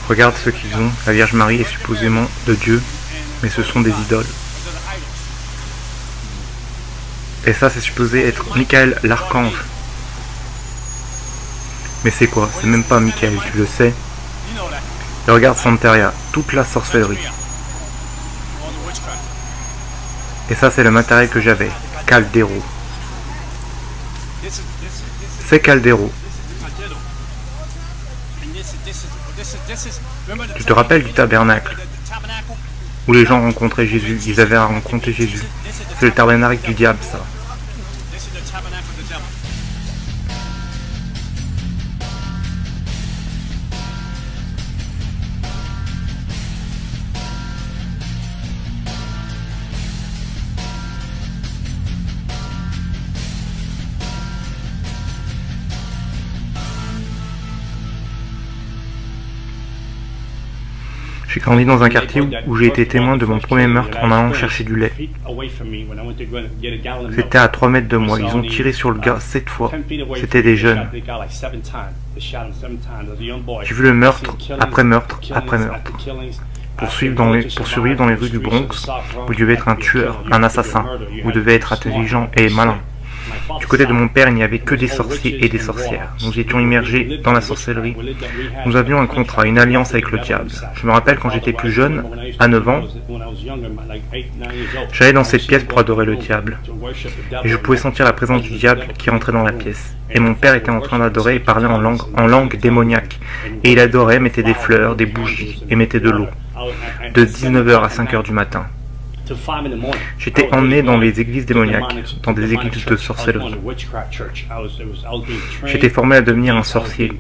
Regarde ce qu'ils ont, la Vierge Marie est supposément de Dieu, mais ce sont des idoles. Et ça, c'est supposé être Michael l'archange. Mais c'est quoi? C'est même pas Michael, tu le sais. Et regarde Santeria, toute la sorcellerie. Et ça, c'est le matériel que j'avais, Caldero. C'est Caldero. Tu te rappelles du tabernacle où les gens rencontraient Jésus, ils avaient rencontré Jésus. C'est le tabernacle du diable, ça. J'ai grandi dans un quartier où j'ai été témoin de mon premier meurtre en allant chercher du lait. C'était à 3 mètres de moi. Ils ont tiré sur le gars 7 fois. C'était des jeunes. J'ai vu le meurtre après meurtre après meurtre. Pour survivre dans les rues du Bronx, vous devez être un tueur, un assassin. Vous devez être intelligent et malin. Du côté de mon père, il n'y avait que des sorciers et des sorcières. Nous étions immergés dans la sorcellerie. Nous avions un contrat, une alliance avec le diable. Je me rappelle quand j'étais plus jeune, à 9 ans, j'allais dans cette pièce pour adorer le diable. Et je pouvais sentir la présence du diable qui rentrait dans la pièce. Et mon père était en train d'adorer et parlait en langue démoniaque. Et il adorait, mettait des fleurs, des bougies et mettait de l'eau. De 19h à 5h du matin. J'étais emmené dans les églises démoniaques, dans des églises de sorcellerie. J'étais formé à devenir un sorcier.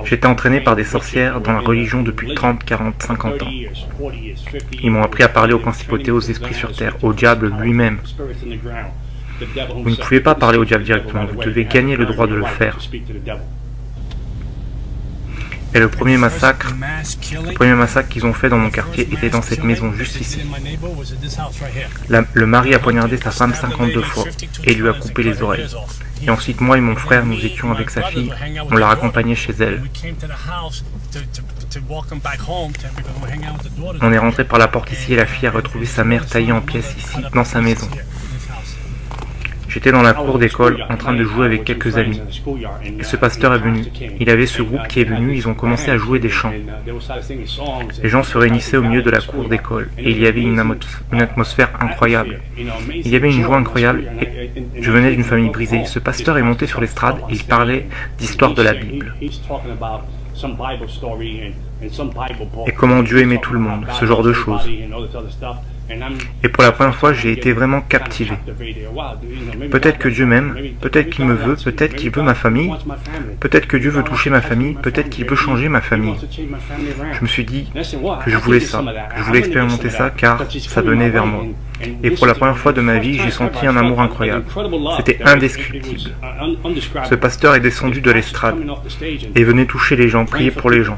J'étais entraîné par des sorcières dans la religion depuis 30, 40, 50 ans. Ils m'ont appris à parler aux principautés, aux esprits sur terre, au diable lui-même. Vous ne pouvez pas parler au diable directement, vous devez gagner le droit de le faire. Et le premier massacre qu'ils ont fait dans mon quartier était dans cette maison, juste ici. Le mari a poignardé sa femme 52 fois et lui a coupé les oreilles. Et ensuite, moi et mon frère, nous étions avec sa fille, on l'a raccompagnée chez elle. On est rentré par la porte ici et la fille a retrouvé sa mère taillée en pièces ici, dans sa maison. J'étais dans la cour d'école en train de jouer avec quelques amis. Et ce pasteur est venu. Il avait ce groupe qui est venu, ils ont commencé à jouer des chants. Les gens se réunissaient au milieu de la cour d'école et il y avait une atmosphère incroyable. Il y avait une joie incroyable et je venais d'une famille brisée. Ce pasteur est monté sur l'estrade et il parlait d'histoire de la Bible. Et comment Dieu aimait tout le monde, ce genre de choses. Et pour la première fois, j'ai été vraiment captivé. Peut-être que Dieu m'aime, peut-être qu'il me veut, peut-être qu'il veut ma famille, peut-être que Dieu veut toucher ma famille, peut-être qu'il veut changer ma famille. Je me suis dit que je voulais ça, que je voulais expérimenter ça car ça venait vers moi. Et pour la première fois de ma vie, j'ai senti un amour incroyable. C'était indescriptible. Ce pasteur est descendu de l'estrade et venait toucher les gens, prier pour les gens.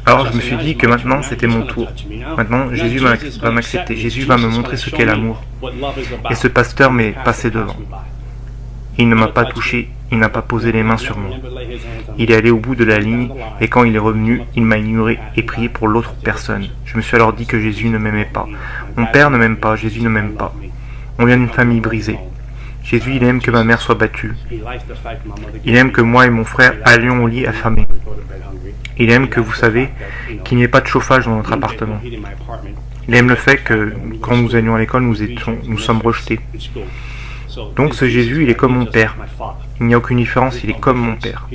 Alors je me suis dit que maintenant c'était mon tour. Maintenant Jésus va m'accepter, Jésus va me montrer ce qu'est l'amour. Et ce pasteur m'est passé devant. Il ne m'a pas touché, il n'a pas posé les mains sur moi. Il est allé au bout de la ligne et quand il est revenu, il m'a ignoré et prié pour l'autre personne. Je me suis alors dit que Jésus ne m'aimait pas. Mon père ne m'aime pas, Jésus ne m'aime pas. On vient d'une famille brisée. Jésus, il aime que ma mère soit battue. Il aime que moi et mon frère allions au lit affamés. Il aime que, vous savez, qu'il n'y ait pas de chauffage dans notre appartement. Il aime le fait que, quand nous allions à l'école, nous sommes rejetés. Donc ce Jésus, il est comme mon père. Il n'y a aucune différence, il est comme mon père.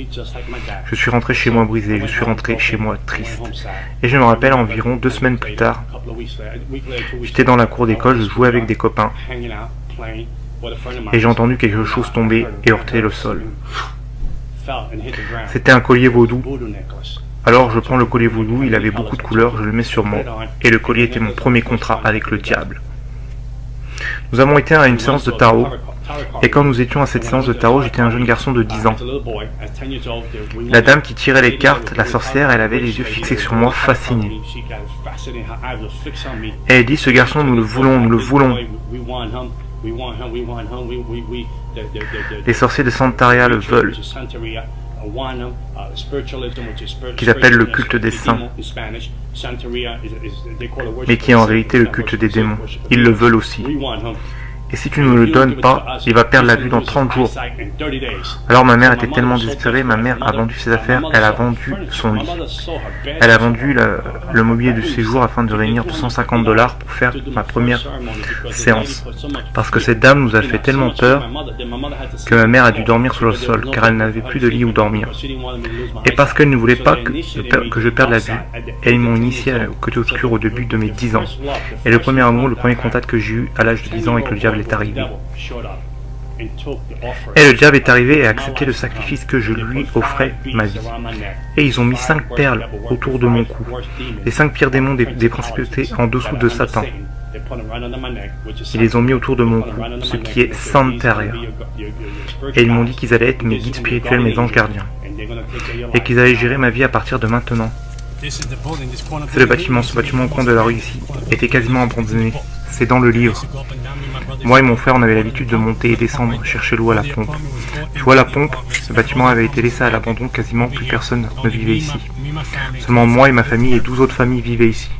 Je suis rentré chez moi brisé, je suis rentré chez moi triste. Et je me rappelle environ 2 semaines plus tard, j'étais dans la cour d'école, je jouais avec des copains. Et j'ai entendu quelque chose tomber et heurter le sol. C'était un collier vaudou. Alors je prends le collier vaudou, il avait beaucoup de couleurs, je le mets sur moi. Et le collier était mon premier contrat avec le diable. Nous avons été à une séance de tarot, et quand nous étions à cette séance de tarot, j'étais un jeune garçon de 10 ans. La dame qui tirait les cartes, la sorcière, elle avait les yeux fixés sur moi, fascinée. Et elle dit, ce garçon, nous le voulons, nous le voulons. Les sorciers de Santeria le veulent. qu'ils appellent le culte des saints, mais qui est en réalité le culte des démons. Ils le veulent aussi. Et si tu ne le donnes pas, il va perdre la vue dans 30 jours. Alors ma mère était tellement désespérée, ma mère a vendu ses affaires, elle a vendu son lit. Elle a vendu le mobilier du séjour afin de réunir $250 pour faire ma première séance. Parce que cette dame nous a fait tellement peur que ma mère a dû dormir sur le sol, car elle n'avait plus de lit où dormir. Et parce qu'elle ne voulait pas que je perde la vue, ils m'ont initié au côté obscur au début de mes 10 ans. Et le premier amour, le premier contact que j'ai eu à l'âge de 10 ans avec le diable est arrivé. Et le diable est arrivé et a accepté le sacrifice que je lui offrais, ma vie. Et ils ont mis 5 perles autour de mon cou, les 5 pires démons des principautés en dessous de Satan. Ils les ont mis autour de mon cou, ce qui est Santeria. Et ils m'ont dit qu'ils allaient être mes guides spirituels, mes anges gardiens, et qu'ils allaient gérer ma vie à partir de maintenant. C'est le bâtiment, ce bâtiment au coin de la rue ici, était quasiment abandonné. C'est dans le livre. Moi et mon frère, on avait l'habitude de monter et descendre, chercher l'eau à la pompe. Tu vois la pompe, ce bâtiment avait été laissé à l'abandon, quasiment plus personne ne vivait ici. Seulement moi et ma famille et 12 autres familles vivaient ici.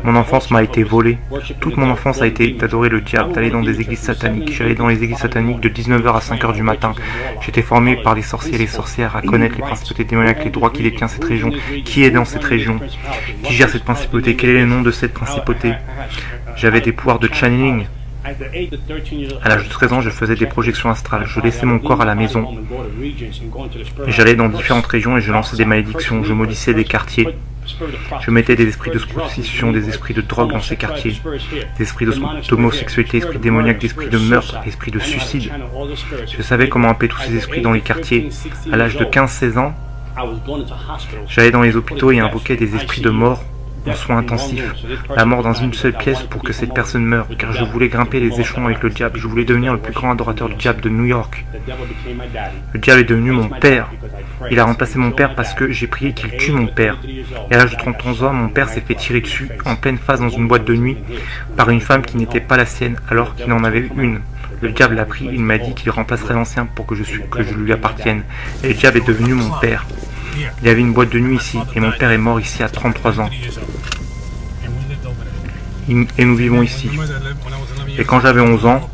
Mon enfance m'a été volée. Toute mon enfance a été d'adorer le diable, d'aller dans des églises sataniques. J'allais dans les églises sataniques de 19h à 5h du matin. J'étais formé par les sorciers et les sorcières à connaître les principautés démoniaques, les droits qui détient cette région, qui est dans cette région, qui gère cette principauté, quel est le nom de cette principauté. J'avais des pouvoirs de channeling. À l'âge de 13 ans, je faisais des projections astrales. Je laissais mon corps à la maison. J'allais dans différentes régions et je lançais des malédictions. Je maudissais des quartiers. Je mettais des esprits de prostitution, des esprits de drogue dans ces quartiers, des esprits d'homosexualité, esprits démoniaques, des esprits de meurtre, des esprits de suicide. Je savais comment appeler tous ces esprits dans les quartiers. À l'âge de 15-16 ans, j'allais dans les hôpitaux et invoquais des esprits de mort en soins intensifs, la mort dans une seule pièce pour que cette personne meure, car je voulais grimper les échelons avec le diable, je voulais devenir le plus grand adorateur du diable de New York. Le diable est devenu mon père. Il a remplacé mon père parce que j'ai prié qu'il tue mon père. Et à l'âge de 31 ans, mon père s'est fait tirer dessus en pleine face dans une boîte de nuit par une femme qui n'était pas la sienne alors qu'il en avait une. Le diable l'a pris, il m'a dit qu'il remplacerait l'ancien pour que je lui appartienne. Et le diable est devenu mon père. Il y avait une boîte de nuit ici, et mon père est mort ici à 33 ans. Et nous vivons ici. Et quand j'avais 11 ans,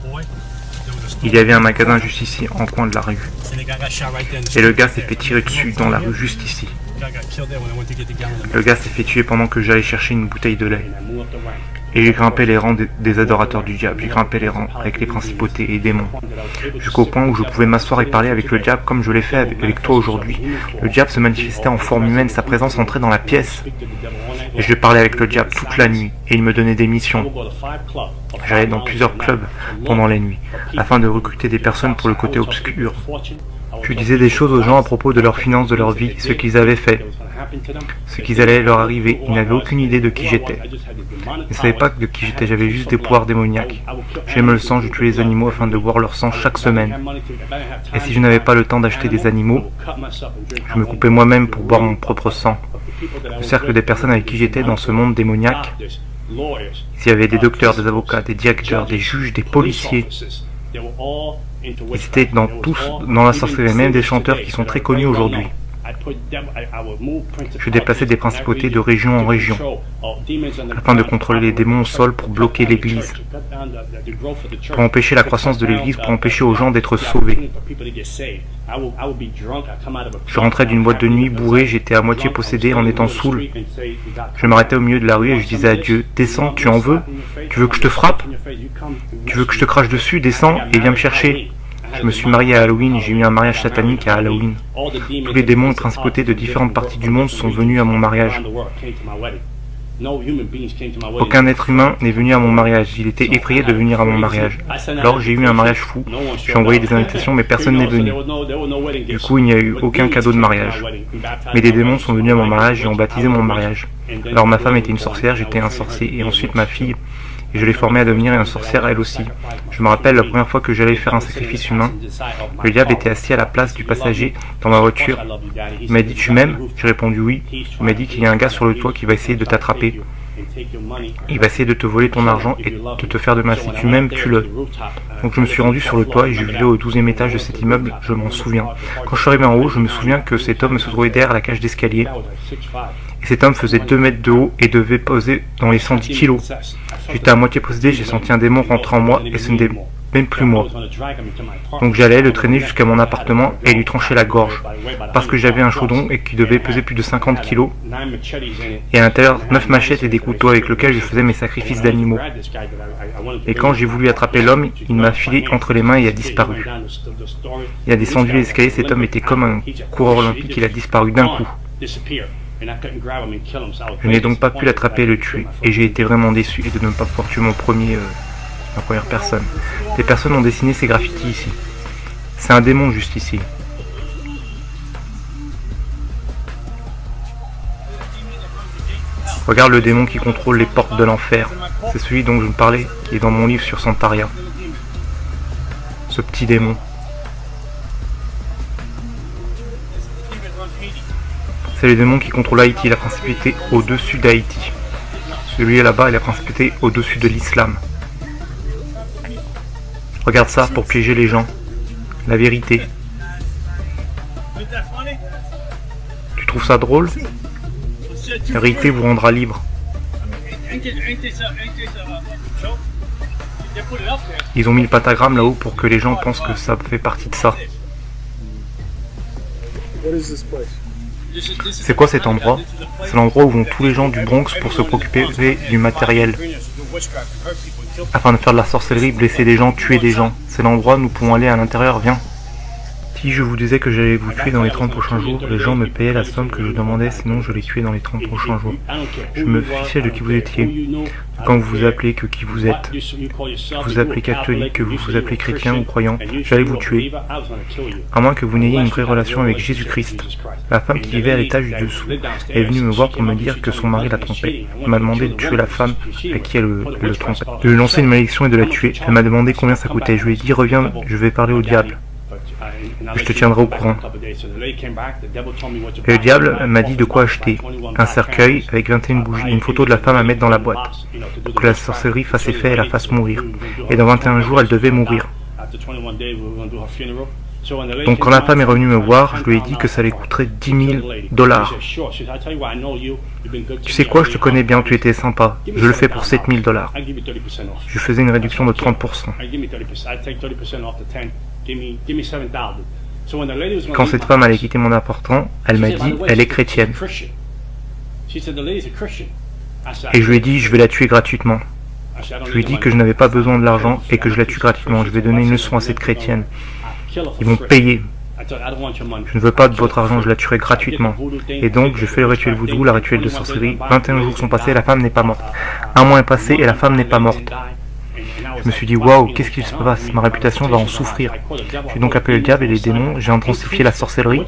il y avait un magasin juste ici, en coin de la rue. Et le gars s'est fait tirer dessus dans la rue juste ici. Le gars s'est fait tuer pendant que j'allais chercher une bouteille de lait. Et j'ai grimpé les rangs des adorateurs du diable, j'ai grimpé les rangs avec les principautés et démons, jusqu'au point où je pouvais m'asseoir et parler avec le diable comme je l'ai fait avec toi aujourd'hui. Le diable se manifestait en forme humaine, sa présence entrait dans la pièce. Et je parlais avec le diable toute la nuit, et il me donnait des missions. J'allais dans plusieurs clubs pendant les nuits, afin de recruter des personnes pour le côté obscur. Je disais des choses aux gens à propos de leurs finances, de leur vie, ce qu'ils avaient fait, ce qui allait leur arriver. Ils n'avaient aucune idée de qui j'étais. Ils ne savaient pas de qui j'étais, j'avais juste des pouvoirs démoniaques. J'aimais le sang, je tuais les animaux afin de boire leur sang chaque semaine. Et si je n'avais pas le temps d'acheter des animaux, je me coupais moi-même pour boire mon propre sang. Le cercle des personnes avec qui j'étais dans ce monde démoniaque, il y avait des docteurs, des avocats, des directeurs, des juges, des policiers. Ils étaient tous dans la sorcellerie, même des chanteurs qui sont très connus aujourd'hui. Je déplaçais des principautés de région en région, afin de contrôler les démons au sol pour bloquer l'église, pour empêcher la croissance de l'église, pour empêcher aux gens d'être sauvés. Je rentrais d'une boîte de nuit bourré, j'étais à moitié possédé en étant saoul. Je m'arrêtais au milieu de la rue et je disais à Dieu, descends, tu en veux? Tu veux que je te frappe? Tu veux que je te crache dessus? Descends et viens me chercher. Je me suis marié à Halloween, j'ai eu un mariage satanique à Halloween. Tous les démons et principautés de différentes parties du monde sont venus à mon mariage. Aucun être humain n'est venu à mon mariage, il était effrayé de venir à mon mariage. Alors j'ai eu un mariage fou, j'ai envoyé des invitations mais personne n'est venu. Du coup il n'y a eu aucun cadeau de mariage. Mais des démons sont venus à mon mariage et ont baptisé mon mariage. Alors ma femme était une sorcière, j'étais un sorcier et ensuite ma fille. Et je l'ai formée à devenir une sorcière elle aussi. Je me rappelle la première fois que j'allais faire un sacrifice humain. Le diable était assis à la place du passager dans ma voiture. Il m'a dit « Tu m'aimes ?» J'ai répondu « Oui ». Il m'a dit qu'il y a un gars sur le toit qui va essayer de t'attraper. Il va essayer de te voler ton argent et de te faire de mal. Si tu m'aimes, tue-le. Donc je me suis rendu sur le toit et je vivais au 12e étage de cet immeuble, je m'en souviens. Quand je suis arrivé en haut, je me souviens que cet homme se trouvait derrière la cage d'escalier. Et cet homme faisait 2 mètres de haut et devait peser dans les 110 kilos. J'étais à moitié possédé, j'ai senti un démon rentrer en moi et ce n'était même plus moi. Donc j'allais le traîner jusqu'à mon appartement et lui trancher la gorge. Parce que j'avais un chaudron et qui devait peser plus de 50 kilos. Et à l'intérieur, 9 machettes et des couteaux avec lesquels je faisais mes sacrifices d'animaux. Et quand j'ai voulu attraper l'homme, il m'a filé entre les mains et a disparu. Il a descendu les escaliers, cet homme était comme un coureur olympique, il a disparu d'un coup. Je n'ai donc pas pu l'attraper et le tuer. Et j'ai été vraiment déçu de ne pas pouvoir tuer ma première personne. Des personnes ont dessiné ces graffitis ici. C'est un démon juste ici. Regarde le démon qui contrôle les portes de l'enfer. C'est celui dont je me parlais, qui est dans mon livre sur Santaria. Ce petit démon. C'est le démon qui contrôle Haïti, la principauté au-dessus d'Haïti. Celui là-bas est la principauté au-dessus de l'islam. Regarde ça pour piéger les gens. La vérité. Tu trouves ça drôle? La vérité vous rendra libre. Ils ont mis le pentagramme là-haut pour que les gens pensent que ça fait partie de ça. C'est quoi cet endroit? C'est l'endroit où vont tous les gens du Bronx pour se préoccuper du matériel. Afin de faire de la sorcellerie, blesser des gens, tuer des gens. C'est l'endroit où nous pouvons aller à l'intérieur, viens. Si je vous disais que j'allais vous tuer dans les 30 prochains jours, les gens me payaient la somme que je demandais, sinon je les tuais dans les 30 prochains jours. Je me fichais de qui vous étiez. Quand vous vous appelez que qui vous êtes, que vous appelez catholique, que vous vous appelez chrétien ou croyant, j'allais vous tuer. À moins que vous n'ayez une vraie relation avec Jésus-Christ. La femme qui vivait à l'étage du dessous est venue me voir pour me dire que son mari la trompait. Elle m'a demandé de tuer la femme à qui elle le trompait. De lui lancer une malédiction et de la tuer. Elle m'a demandé combien ça coûtait. Je lui ai dit reviens, je vais parler au diable. Je te tiendrai au courant. Et le diable m'a dit de quoi acheter. Un cercueil avec 21 bougies et une photo de la femme à mettre dans la boîte. Pour que la sorcellerie fasse effet et la fasse mourir. Et dans 21 jours, elle devait mourir. Donc quand la femme est revenue me voir, je lui ai dit que ça lui coûterait 10 000 $. Tu sais quoi, je te connais bien, tu étais sympa. Je le fais pour 7 000 $. Je faisais une réduction de 30%. Quand cette femme allait quitter mon appartement, elle m'a dit, elle est chrétienne. Et je lui ai dit, je vais la tuer gratuitement. Je lui ai dit que je n'avais pas besoin de l'argent et que je la tue gratuitement. Je vais donner une leçon à cette chrétienne. Ils vont payer. Je ne veux pas de votre argent, je la tuerai gratuitement. Et donc, je fais le rituel voodoo, la rituel de sorcellerie. 21 jours sont passés et la femme n'est pas morte. Un mois est passé et la femme n'est pas morte. Je me suis dit, waouh, qu'est-ce qui se passe? Ma réputation va en souffrir. J'ai donc appelé le diable et les démons, j'ai intensifié la sorcellerie.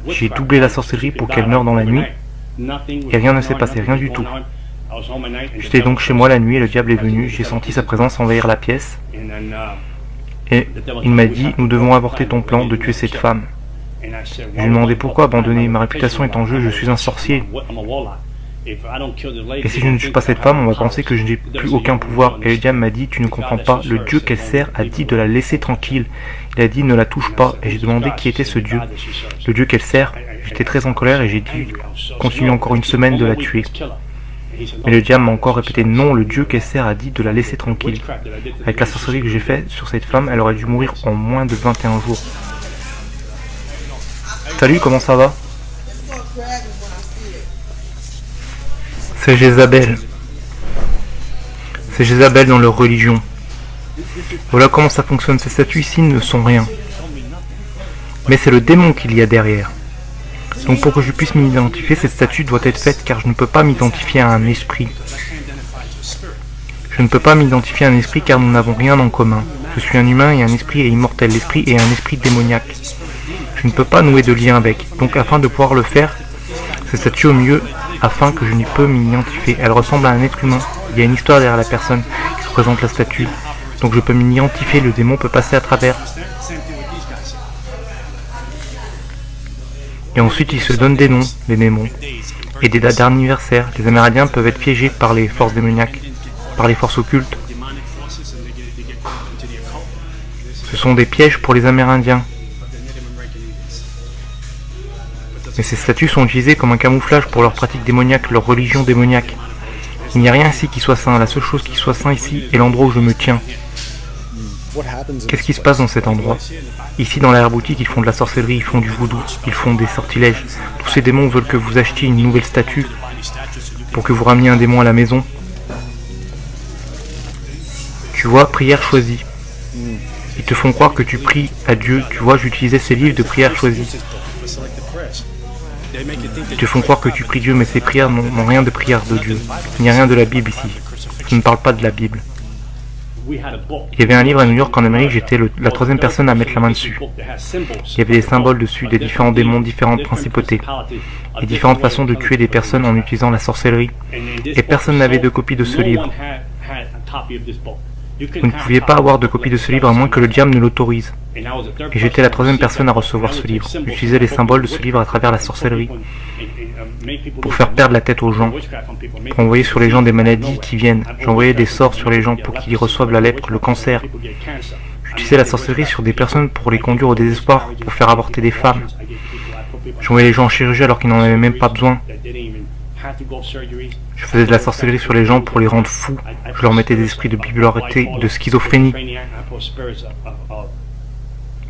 J'ai doublé la sorcellerie pour qu'elle meure dans la nuit. Et rien ne s'est passé, rien du tout. J'étais donc chez moi la nuit et le diable est venu. J'ai senti sa présence envahir la pièce. Et il m'a dit, nous devons avorter ton plan de tuer cette femme. Je lui ai demandé pourquoi abandonner, ma réputation est en jeu, je suis un sorcier. Et si je ne tue pas cette femme, on va penser que je n'ai plus aucun pouvoir. Et le diable m'a dit, tu ne comprends pas, le Dieu qu'elle sert a dit de la laisser tranquille. Il a dit, ne la touche pas. Et j'ai demandé qui était ce Dieu. Le Dieu qu'elle sert. J'étais très en colère et j'ai dit, continue encore une semaine de la tuer. Mais le diable m'a encore répété, non, le Dieu qu'elle sert a dit de la laisser tranquille. Avec la sorcellerie que j'ai faite sur cette femme, elle aurait dû mourir en moins de 21 jours. Salut, comment ça va? C'est Jézabel. C'est Jézabel dans leur religion. Voilà comment ça fonctionne. Ces statues ici ne sont rien. Mais c'est le démon qu'il y a derrière. Donc pour que je puisse m'identifier, cette statue doit être faite car je ne peux pas m'identifier à un esprit. Je ne peux pas m'identifier à un esprit car nous n'avons rien en commun. Je suis un humain et un esprit est immortel. L'esprit est un esprit démoniaque. Je ne peux pas nouer de lien avec. Donc afin de pouvoir le faire, cette statue au milieu, afin que je n'y peux m'identifier. Elle ressemble à un être humain. Il y a une histoire derrière la personne qui représente la statue. Donc je peux m'identifier, le démon peut passer à travers. Et ensuite ils se donnent des noms, les démons. et des dates d'anniversaire. Les Amérindiens peuvent être piégés par les forces démoniaques, par les forces occultes. Ce sont des pièges pour les Amérindiens. Mais ces statues sont utilisées comme un camouflage pour leurs pratiques démoniaques, leur religion démoniaque. Il n'y a rien ici qui soit saint. La seule chose qui soit saint ici est l'endroit où je me tiens. Qu'est-ce qui se passe dans cet endroit? Ici, dans l'arrière-boutique, ils font de la sorcellerie, ils font du voodoo, ils font des sortilèges. Tous ces démons veulent que vous achetiez une nouvelle statue pour que vous rameniez un démon à la maison. Tu vois, prière choisie. Ils te font croire que tu pries à Dieu. Tu vois, j'utilisais ces livres de prière choisie. Ils te font croire que tu pries Dieu, mais ces prières n'ont rien de prière de Dieu. Il n'y a rien de la Bible ici. Je ne parle pas de la Bible. Il y avait un livre à New York en Amérique, j'étais la troisième personne à mettre la main dessus. Il y avait des symboles dessus, des différents démons, différentes principautés, et différentes façons de tuer des personnes en utilisant la sorcellerie. Et personne n'avait de copie de ce livre. Vous ne pouviez pas avoir de copie de ce livre à moins que le diable ne l'autorise. Et j'étais la troisième personne à recevoir ce livre. J'utilisais les symboles de ce livre à travers la sorcellerie, pour faire perdre la tête aux gens, pour envoyer sur les gens des maladies qui viennent. J'envoyais des sorts sur les gens pour qu'ils reçoivent la lèpre, le cancer. J'utilisais la sorcellerie sur des personnes pour les conduire au désespoir, pour faire avorter des femmes. J'envoyais les gens en chirurgie alors qu'ils n'en avaient même pas besoin. Je faisais de la sorcellerie sur les gens pour les rendre fous. Je leur mettais des esprits de bipolarité, de schizophrénie,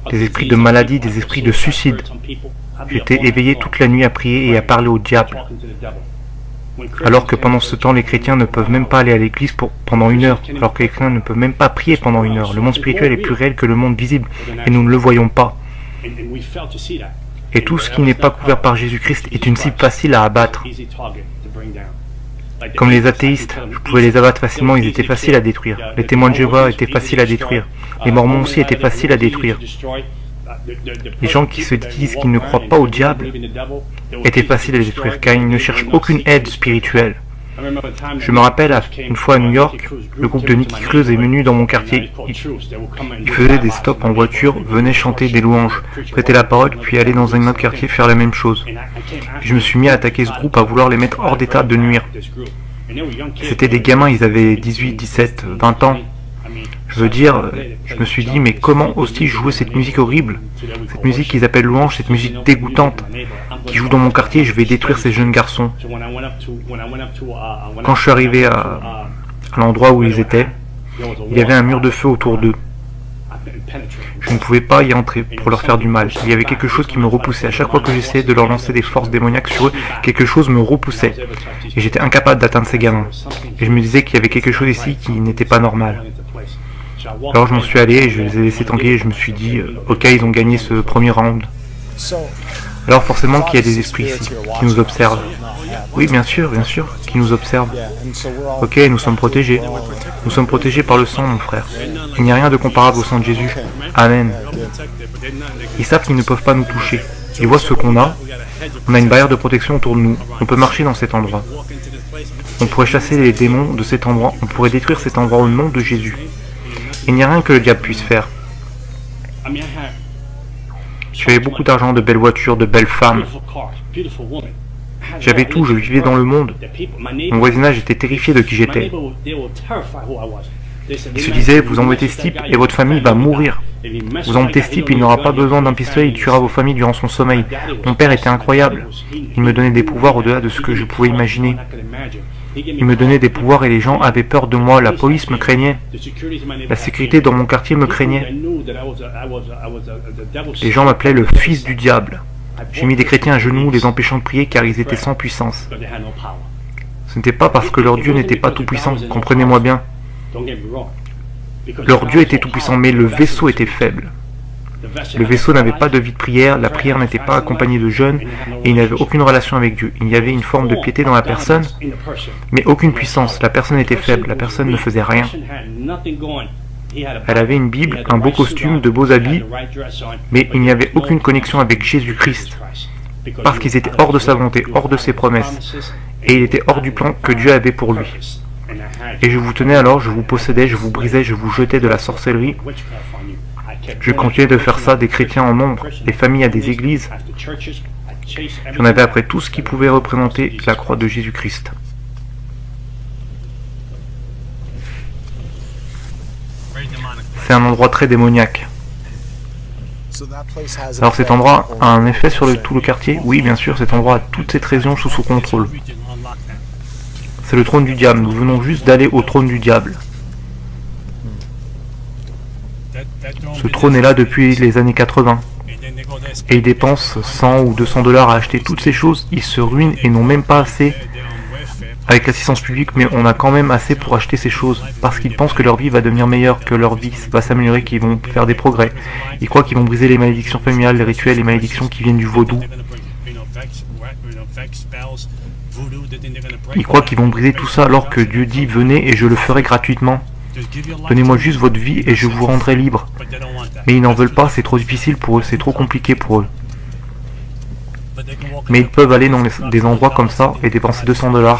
des esprits de maladie, des esprits de suicide. J'étais éveillé toute la nuit à prier et à parler au diable. Alors que pendant ce temps, les chrétiens ne peuvent même pas aller à l'église pendant 1 heure. Alors que les chrétiens ne peuvent même pas prier pendant 1 heure. Le monde spirituel est plus réel que le monde visible. Et nous ne le voyons pas. Et tout ce qui n'est pas couvert par Jésus-Christ est une cible facile à abattre. Comme les athéistes, je pouvais les abattre facilement, ils étaient faciles à détruire. Les témoins de Jéhovah étaient faciles à détruire. Les mormons aussi étaient faciles à détruire. Les gens qui se disent qu'ils ne croient pas au diable étaient faciles à détruire car ils ne cherchent aucune aide spirituelle. Je me rappelle, une fois à New York, le groupe de Nicky Cruz est venu dans mon quartier. Ils faisaient des stops en voiture, venaient chanter des louanges, prêter la parole, puis aller dans un autre quartier faire la même chose. Je me suis mis à attaquer ce groupe, à vouloir les mettre hors d'état de nuire. C'était des gamins, ils avaient 18, 17, 20 ans. Je veux dire, je me suis dit, mais comment osent-ils jouer cette musique horrible? Cette musique qu'ils appellent louange, cette musique dégoûtante, qui joue dans mon quartier, je vais détruire ces jeunes garçons. Quand je suis arrivé à l'endroit où ils étaient, il y avait un mur de feu autour d'eux. Je ne pouvais pas y entrer pour leur faire du mal. Il y avait quelque chose qui me repoussait. À chaque fois que j'essayais de leur lancer des forces démoniaques sur eux, quelque chose me repoussait. Et j'étais incapable d'atteindre ces gamins. Et je me disais qu'il y avait quelque chose ici qui n'était pas normal. Alors je m'en suis allé et je les ai laissés tranquilles et je me suis dit, ok, ils ont gagné ce premier round. Alors forcément qu'il y a des esprits ici qui nous observent. Oui, bien sûr, qui nous observent. Ok, nous sommes protégés. Nous sommes protégés par le sang, mon frère. Il n'y a rien de comparable au sang de Jésus. Amen. Ils savent qu'ils ne peuvent pas nous toucher. Ils voient ce qu'on a. On a une barrière de protection autour de nous. On peut marcher dans cet endroit. On pourrait chasser les démons de cet endroit. On pourrait détruire cet endroit au nom de Jésus. Il n'y a rien que le diable puisse faire. J'avais beaucoup d'argent, de belles voitures, de belles femmes. J'avais tout, je vivais dans le monde. Mon voisinage était terrifié de qui j'étais. Ils se disaient, vous embêtez ce type et votre famille va mourir. Vous embêtez ce type, il n'aura pas besoin d'un pistolet, il tuera vos familles durant son sommeil. Mon père était incroyable. Il me donnait des pouvoirs au-delà de ce que je pouvais imaginer. Il me donnait des pouvoirs et les gens avaient peur de moi, la police me craignait. La sécurité dans mon quartier me craignait. Les gens m'appelaient le fils du diable. J'ai mis des chrétiens à genoux, les empêchant de prier car ils étaient sans puissance. Ce n'était pas parce que leur Dieu n'était pas tout puissant, comprenez-moi bien. Leur Dieu était tout puissant, mais le vaisseau était faible. Le vaisseau n'avait pas de vie de prière, la prière n'était pas accompagnée de jeûne, et il n'avait aucune relation avec Dieu. Il y avait une forme de piété dans la personne, mais aucune puissance. La personne était faible, la personne ne faisait rien. Elle avait une Bible, un beau costume, de beaux habits, mais il n'y avait aucune connexion avec Jésus-Christ, parce qu'ils étaient hors de sa volonté, hors de ses promesses, et il était hors du plan que Dieu avait pour lui. Et je vous tenais alors, je vous possédais, je vous brisais, je vous jetais de la sorcellerie. Je continuais de faire ça, des chrétiens en nombre, des familles à des églises. J'en avais après tout ce qui pouvait représenter la croix de Jésus-Christ. C'est un endroit très démoniaque. Alors cet endroit a un effet sur tout le quartier? Oui, bien sûr, cet endroit a toute cette région sous son contrôle. C'est le trône du diable, nous venons juste d'aller au trône du diable. Ce trône est là depuis les années 80. Et ils dépensent 100 ou 200 $ à acheter toutes ces choses, ils se ruinent et n'ont même pas assez avec l'assistance publique, mais on a quand même assez pour acheter ces choses, parce qu'ils pensent que leur vie va devenir meilleure, que leur vie va s'améliorer, qu'ils vont faire des progrès. Ils croient qu'ils vont briser les malédictions familiales, les rituels, les malédictions qui viennent du vaudou. Ils croient qu'ils vont briser tout ça alors que Dieu dit « Venez et je le ferai gratuitement. Donnez-moi juste votre vie et je vous rendrai libre. » Mais ils n'en veulent pas, c'est trop difficile pour eux, c'est trop compliqué pour eux. Mais ils peuvent aller dans des endroits comme ça et dépenser 200 $.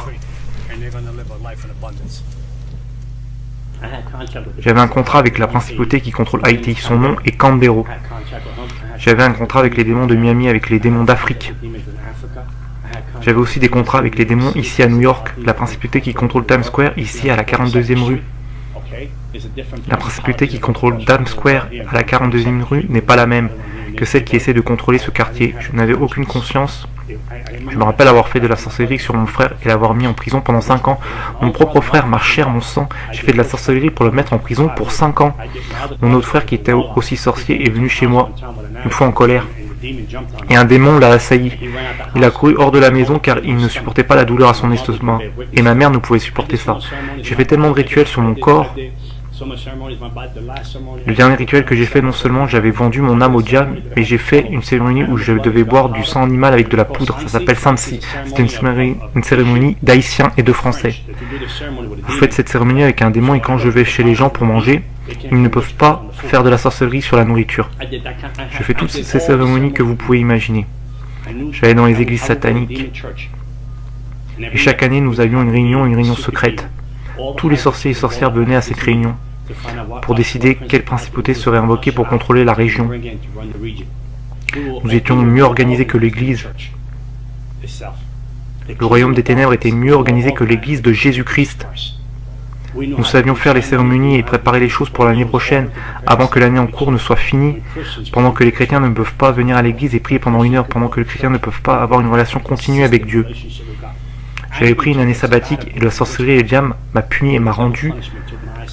J'avais un contrat avec la principauté qui contrôle Haïti, son nom est Canberra. J'avais un contrat avec les démons de Miami, avec les démons d'Afrique. J'avais aussi des contrats avec les démons ici à New York, la principauté qui contrôle Times Square ici à la 42e rue. La principauté qui contrôle Times Square à la 42e rue n'est pas la même que celle qui essaie de contrôler ce quartier. Je n'avais aucune conscience. Je me rappelle avoir fait de la sorcellerie sur mon frère et l'avoir mis en prison pendant 5 ans. Mon propre frère, ma chair, mon sang, j'ai fait de la sorcellerie pour le mettre en prison pour 5 ans. Mon autre frère qui était aussi sorcier est venu chez moi, une fois en colère. Et un démon l'a assailli. Il a couru hors de la maison car il ne supportait pas la douleur à son estomac. Et ma mère ne pouvait supporter ça. J'ai fait tellement de rituels sur mon corps. Le dernier rituel que j'ai fait, non seulement j'avais vendu mon âme au diable, mais j'ai fait une cérémonie où je devais boire du sang animal avec de la poudre. Ça s'appelle Samsi. C'était une cérémonie d'Haïtiens et de Français. Vous faites cette cérémonie avec un démon et quand je vais chez les gens pour manger, ils ne peuvent pas faire de la sorcellerie sur la nourriture. Je fais toutes ces cérémonies que vous pouvez imaginer. J'allais dans les églises sataniques. Et chaque année, nous avions une réunion secrète. Tous les sorciers et sorcières venaient à cette réunion pour décider quelle principauté serait invoquée pour contrôler la région. Nous étions mieux organisés que l'Église. Le royaume des ténèbres était mieux organisé que l'Église de Jésus-Christ. Nous savions faire les cérémonies et préparer les choses pour l'année prochaine, avant que l'année en cours ne soit finie, pendant que les chrétiens ne peuvent pas venir à l'église et prier pendant 1 heure, pendant que les chrétiens ne peuvent pas avoir une relation continue avec Dieu. J'avais pris une année sabbatique et la sorcellerie et le diable m'a puni et m'a rendu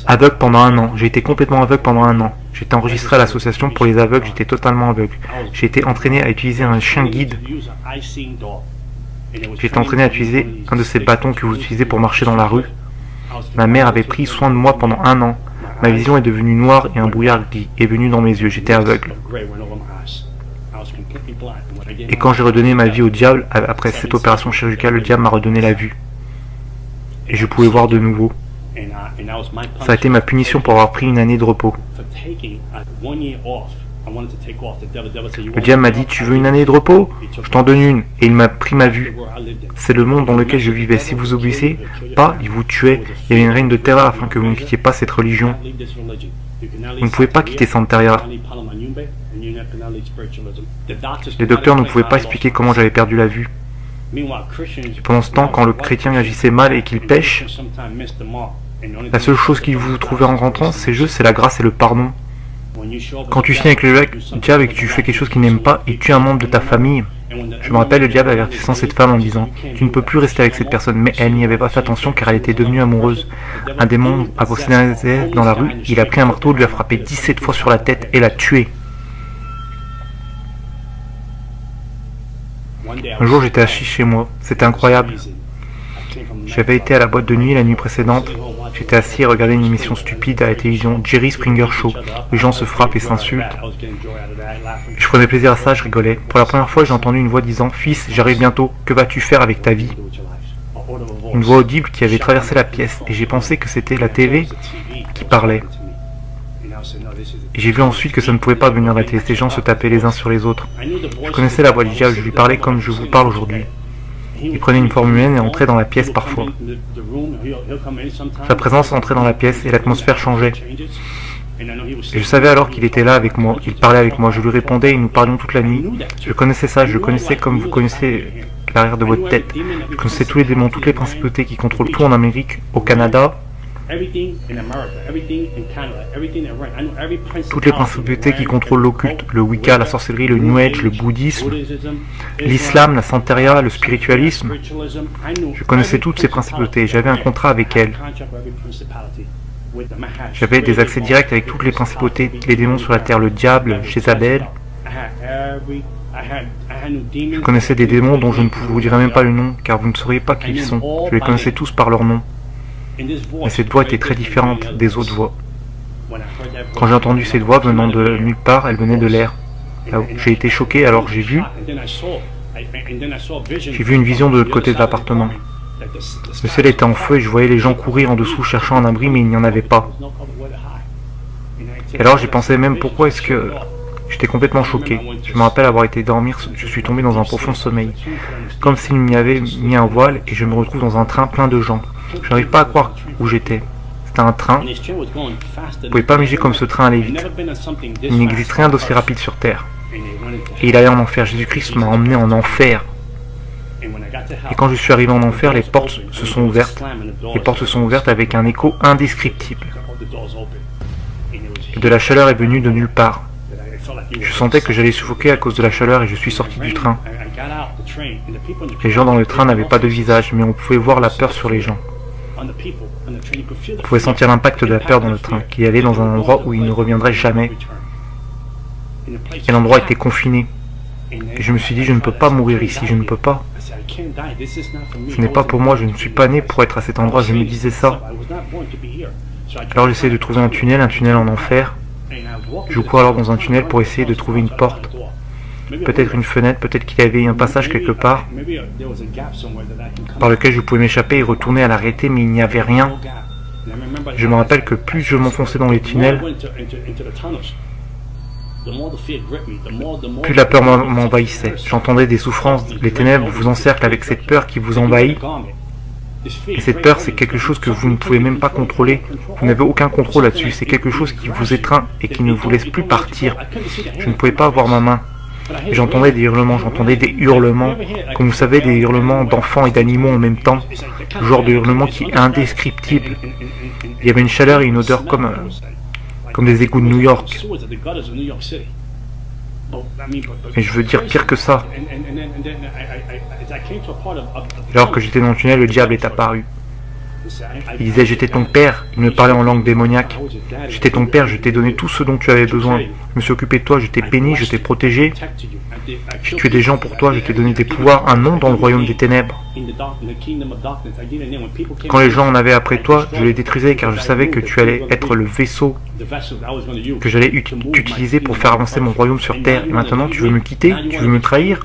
aveugle pendant 1 an. J'ai été complètement aveugle pendant 1 an. J'étais enregistré à l'association pour les aveugles, j'étais totalement aveugle. J'ai été entraîné à utiliser un chien guide. J'ai été entraîné à utiliser un de ces bâtons que vous utilisez pour marcher dans la rue. Ma mère avait pris soin de moi pendant 1 an. Ma vision est devenue noire et un brouillard est venu dans mes yeux. J'étais aveugle. Et quand j'ai redonné ma vie au diable, après cette opération chirurgicale, le diable m'a redonné la vue. Et je pouvais voir de nouveau. Ça a été ma punition pour avoir pris 1 année de repos. Le diable m'a dit, tu veux 1 année de repos? Je t'en donne une. Et il m'a pris ma vue. C'est le monde dans lequel je vivais. Si vous obéissez pas, il vous tuait. Il y avait une règne de terreur afin que vous ne quittiez pas cette religion. Vous ne pouvez pas quitter Santeria. Les docteurs ne pouvaient pas expliquer comment j'avais perdu la vue. Et pendant ce temps, quand le chrétien agissait mal et qu'il pêche, la seule chose qu'il vous trouvait en rentrant, c'est juste, c'est la grâce et le pardon. Quand tu signes avec le diable et que tu fais quelque chose qu'il n'aime pas, il tue un membre de ta famille. Je me rappelle le diable avertissant cette femme en disant « Tu ne peux plus rester avec cette personne », mais elle n'y avait pas fait attention car elle était devenue amoureuse. Un démon a possédé un élève dans la rue, il a pris un marteau, lui a frappé 17 fois sur la tête et l'a tué. Un jour j'étais assis chez moi, c'était incroyable. J'avais été à la boîte de nuit la nuit précédente. J'étais assis et regardais une émission stupide à la télévision, Jerry Springer Show. Les gens se frappent et s'insultent. Je prenais plaisir à ça, je rigolais. Pour la première fois, j'ai entendu une voix disant « Fils, j'arrive bientôt, que vas-tu faire avec ta vie ?» Une voix audible qui avait traversé la pièce et j'ai pensé que c'était la TV qui parlait. Et j'ai vu ensuite que ça ne pouvait pas venir de la télé, ces gens se tapaient les uns sur les autres. Je connaissais la voix du diable, je lui parlais comme je vous parle aujourd'hui. Il prenait une forme humaine et entrait dans la pièce parfois. Sa présence entrait dans la pièce et l'atmosphère changeait. Et je savais alors qu'il était là avec moi, il parlait avec moi, je lui répondais et nous parlions toute la nuit. Je connaissais ça, je connaissais comme vous connaissez l'arrière de votre tête. Je connaissais tous les démons, toutes les principautés qui contrôlent tout en Amérique, au Canada. Toutes les principautés qui contrôlent l'occulte, le Wicca, la sorcellerie, le New Age, le bouddhisme, l'islam, la santeria, le spiritualisme. Je connaissais toutes ces principautés, j'avais un contrat avec elles. J'avais des accès directs avec toutes les principautés, les démons sur la terre, le diable, Jézabel. Je connaissais des démons dont je ne vous dirai même pas le nom, car vous ne sauriez pas qui ils sont. Je les connaissais tous par leur nom. Mais cette voix était très différente des autres voix. Quand j'ai entendu cette voix venant de nulle part, elle venait de l'air. J'ai été choqué, alors j'ai vu une vision de l'autre côté de l'appartement. Le ciel était en feu et je voyais les gens courir en dessous cherchant un abri, mais il n'y en avait pas. Et alors j'ai pensé même pourquoi est-ce que... J'étais complètement choqué. Je me rappelle avoir été dormir, je suis tombé dans un profond sommeil. Comme s'il m'y avait mis un voile et je me retrouve dans un train plein de gens. Je n'arrive pas à croire où j'étais. C'était un train. Vous ne pouvez pas imaginer comme ce train allait vite. Il n'existe rien d'aussi rapide sur Terre. Et il allait en enfer. Jésus-Christ m'a emmené en enfer. Et quand je suis arrivé en enfer, les portes se sont ouvertes. Les portes se sont ouvertes avec un écho indescriptible. Et de la chaleur est venue de nulle part. Je sentais que j'allais suffoquer à cause de la chaleur et je suis sorti du train. Les gens dans le train n'avaient pas de visage, mais on pouvait voir la peur sur les gens. On pouvait sentir l'impact de la peur dans le train, qu'il allait dans un endroit où il ne reviendrait jamais. Et l'endroit était confiné. Et je me suis dit, je ne peux pas mourir ici, je ne peux pas. Ce n'est pas pour moi, je ne suis pas né pour être à cet endroit, je me disais ça. Alors j'essayais de trouver un tunnel en enfer. Je cours alors dans un tunnel pour essayer de trouver une porte. Peut-être une fenêtre, peut-être qu'il y avait un passage quelque part par lequel je pouvais m'échapper et retourner à l'arrêté, mais il n'y avait rien. Je me rappelle que plus je m'enfonçais dans les tunnels, plus la peur m'envahissait. J'entendais des souffrances, les ténèbres vous encerclent avec cette peur qui vous envahit. Et cette peur, c'est quelque chose que vous ne pouvez même pas contrôler. Vous n'avez aucun contrôle là-dessus. C'est quelque chose qui vous étreint et qui ne vous laisse plus partir. Je ne pouvais pas voir ma main. J'entendais des hurlements, comme vous savez, des hurlements d'enfants et d'animaux en même temps. Le genre de hurlement qui est indescriptible. Il y avait une chaleur et une odeur comme des égouts de New York. Et je veux dire pire que ça. Alors que j'étais dans le tunnel, le diable est apparu. Il disait, j'étais ton père, il me parlait en langue démoniaque. J'étais ton père, je t'ai donné tout ce dont tu avais besoin. Je me suis occupé de toi, je t'ai béni, je t'ai protégé. J'ai tué des gens pour toi, je t'ai donné des pouvoirs, un nom dans le royaume des ténèbres. Quand les gens en avaient après toi, je les détruisais car je savais que tu allais être le vaisseau que j'allais utiliser pour faire avancer mon royaume sur terre. Et maintenant tu veux me quitter, tu veux me trahir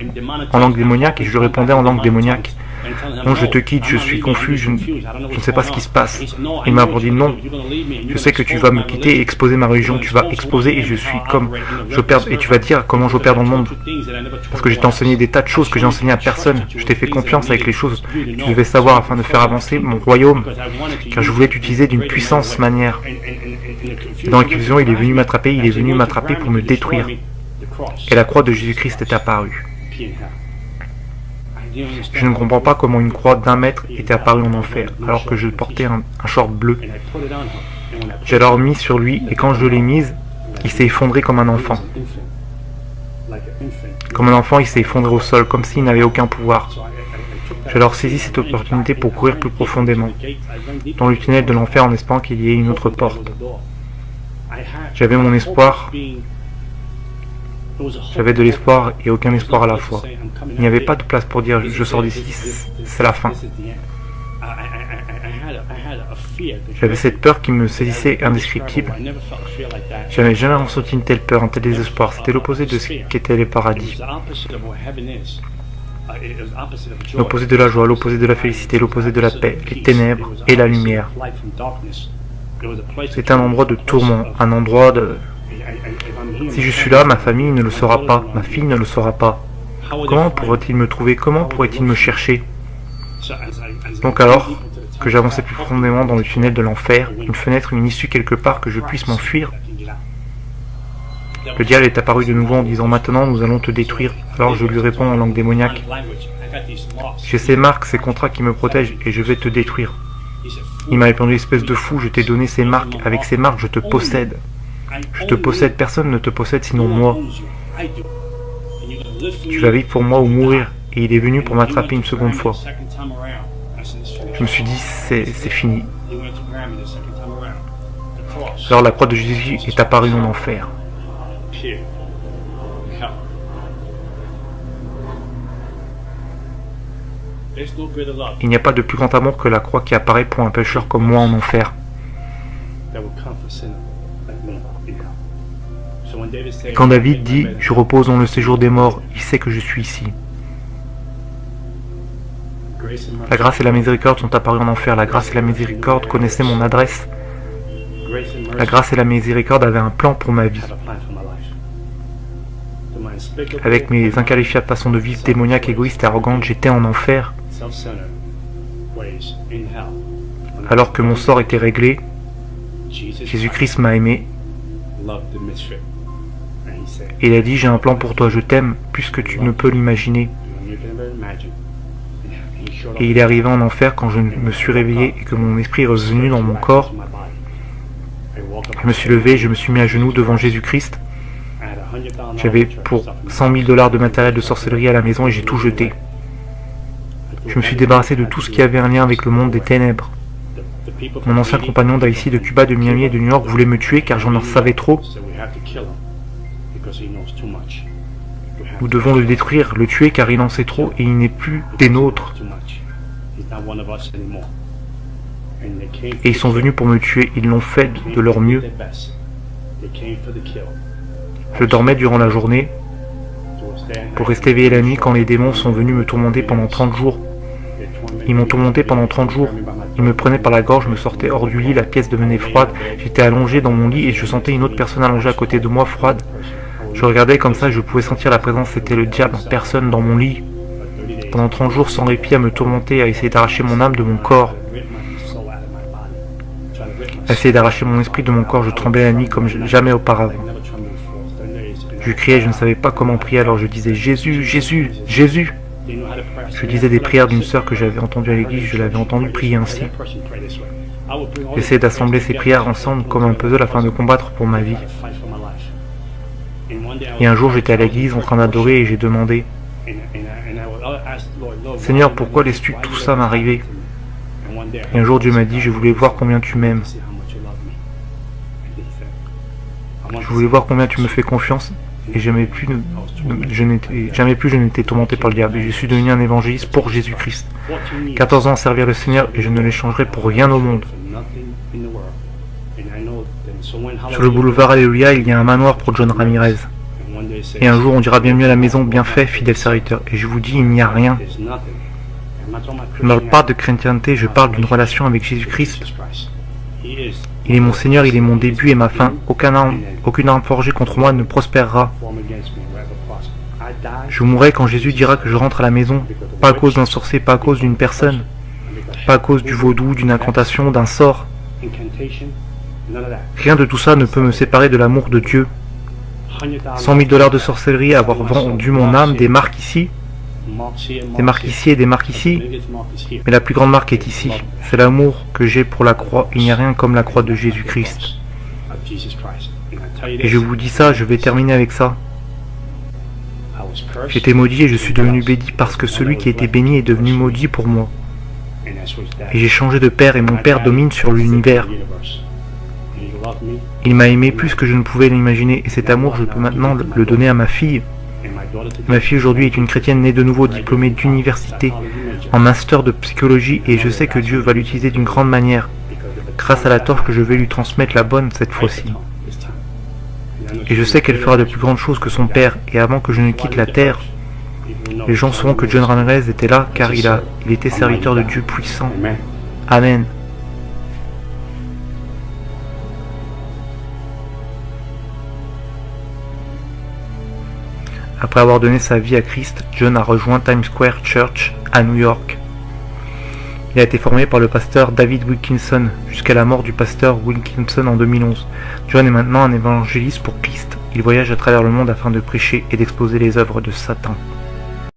en langue démoniaque. Et je lui répondais en langue démoniaque. Non, je te quitte, je suis confus, je ne sais pas ce qui se passe. Il m'a dit non, je sais que tu vas me quitter et exposer ma religion, tu vas exposer et je suis comme j'opère, et tu vas dire comment j'opère dans le monde. Parce que je t'ai enseigné des tas de choses que j'ai enseignées à personne. Je t'ai fait confiance avec les choses que tu devais savoir afin de faire avancer mon royaume, car je voulais t'utiliser d'une puissance manière. Et dans la confusion, il est venu m'attraper pour me détruire. Et la croix de Jésus-Christ est apparue. Je ne comprends pas comment une croix d'1 mètre était apparue en enfer, alors que je portais un short bleu. J'ai alors mis sur lui, et quand je l'ai mise, il s'est effondré comme un enfant. Comme un enfant, il s'est effondré au sol, comme s'il n'avait aucun pouvoir. J'ai alors saisi cette opportunité pour courir plus profondément, dans le tunnel de l'enfer en espérant qu'il y ait une autre porte. J'avais mon espoir. J'avais de l'espoir et aucun espoir à la fois. Il n'y avait pas de place pour dire je sors d'ici, c'est la fin. J'avais cette peur qui me saisissait indescriptible. J'avais jamais ressenti une telle peur, un tel désespoir. C'était l'opposé de ce qu'étaient les paradis. L'opposé de la joie, l'opposé de la félicité, l'opposé de la paix, les ténèbres et la lumière. C'est un endroit de tourment, un endroit de... Si je suis là, ma famille ne le saura pas, ma fille ne le saura pas. Comment pourrait-il me trouver? Comment pourrait-il me chercher? Donc alors que j'avançais plus profondément dans le tunnel de l'enfer, une fenêtre, une issue quelque part que je puisse m'enfuir, Le diable est apparu de nouveau en disant « Maintenant, nous allons te détruire ». Alors je lui réponds en langue démoniaque « J'ai ces marques, ces contrats qui me protègent et je vais te détruire ». Il m'a répondu « Espèce de fou, je t'ai donné ces marques. Avec ces marques, je te possède. Je te possède, personne ne te possède sinon moi. Tu vas vivre pour moi ou mourir. » Et il est venu pour m'attraper une seconde fois. Je me suis dit, c'est fini. Alors la croix de Jésus est apparue en enfer. Il n'y a pas de plus grand amour que la croix qui apparaît pour un pécheur comme moi en enfer. Et quand David dit « Je repose dans le séjour des morts », il sait que je suis ici. La grâce et la miséricorde sont apparues en enfer. La grâce et la miséricorde connaissaient mon adresse. La grâce et la miséricorde avaient un plan pour ma vie. Avec mes inqualifiables façons de vivre démoniaques, égoïstes et arrogantes, j'étais en enfer. Alors que mon sort était réglé, Jésus-Christ m'a aimé. Et il a dit, j'ai un plan pour toi, je t'aime plus que tu ne peux l'imaginer. Et il est arrivé en enfer quand je me suis réveillé et que mon esprit est revenu dans mon corps. Je me suis levé, je me suis mis à genoux devant Jésus-Christ. J'avais pour 100 000 $ de matériel de sorcellerie à la maison et j'ai tout jeté. Je me suis débarrassé de tout ce qui avait un lien avec le monde des ténèbres. Mon ancien compagnon d'Haïti, de Cuba, de Miami et de New York voulait me tuer car j'en savais trop. Nous devons le détruire, le tuer car il en sait trop et il n'est plus des nôtres. Et ils sont venus pour me tuer, ils l'ont fait de leur mieux. Je dormais durant la journée pour rester éveillé la nuit quand les démons sont venus me tourmenter pendant 30 jours. Ils m'ont tourmenté pendant 30 jours. Ils me prenaient par la gorge, me sortaient hors du lit, la pièce devenait froide. J'étais allongé dans mon lit et je sentais une autre personne allongée à côté de moi, froide. Je regardais comme ça et je pouvais sentir la présence, c'était le diable en personne dans mon lit. Pendant 30 jours sans répit à me tourmenter, à essayer d'arracher mon âme de mon corps. À essayer d'arracher mon esprit de mon corps, je tremblais la nuit comme jamais auparavant. Je criais, je ne savais pas comment prier, alors je disais « Jésus, Jésus, Jésus !» Je disais des prières d'une sœur que j'avais entendue à l'église, je l'avais entendue prier ainsi. J'essayais d'assembler ces prières ensemble comme un puzzle afin de combattre pour ma vie. Et un jour j'étais à l'église en train d'adorer et j'ai demandé « Seigneur, pourquoi laisses-tu tout ça m'arriver ?» Et un jour Dieu m'a dit « Je voulais voir combien tu m'aimes. Je voulais voir combien tu me fais confiance. » Et jamais plus je n'étais tourmenté par le diable. Et je suis devenu un évangéliste pour Jésus-Christ. 14 ans à servir le Seigneur et je ne l'échangerai pour rien au monde. Sur le boulevard Alléluia, il y a un manoir pour John Ramirez. Et un jour on dira bienvenue à la maison, bien fait, fidèle serviteur. Et je vous dis, il n'y a rien. Je ne parle pas de chrétienté, je parle d'une relation avec Jésus-Christ. Il est mon Seigneur, il est mon début et ma fin. Aucune arme forgée contre moi ne prospérera. Je mourrai quand Jésus dira que je rentre à la maison, pas à cause d'un sorcier, pas à cause d'une personne, pas à cause du vaudou, d'une incantation, d'un sort. Rien de tout ça ne peut me séparer de l'amour de Dieu. 100 000 $ de sorcellerie, avoir vendu mon âme, des marques ici, des marques ici et des marques ici, mais la plus grande marque est ici. C'est l'amour que j'ai pour la croix. Il n'y a rien comme la croix de Jésus-Christ. Et je vous dis ça, je vais terminer avec ça. J'étais maudit et je suis devenu béni parce que celui qui était béni est devenu maudit pour moi. Et j'ai changé de père et mon père domine sur l'univers. Il m'a aimé plus que je ne pouvais l'imaginer et cet amour je peux maintenant le donner à ma fille. Ma fille aujourd'hui est une chrétienne née de nouveau, diplômée d'université, en master de psychologie et je sais que Dieu va l'utiliser d'une grande manière, grâce à la torche que je vais lui transmettre la bonne cette fois-ci. Et je sais qu'elle fera de plus grandes choses que son père et avant que je ne quitte la terre, les gens sauront que John Ramirez était là car il était serviteur de Dieu puissant. Amen. Après avoir donné sa vie à Christ, John a rejoint Times Square Church à New York. Il a été formé par le pasteur David Wilkinson jusqu'à la mort du pasteur Wilkinson en 2011. John est maintenant un évangéliste pour Christ. Il voyage à travers le monde afin de prêcher et d'exposer les œuvres de Satan.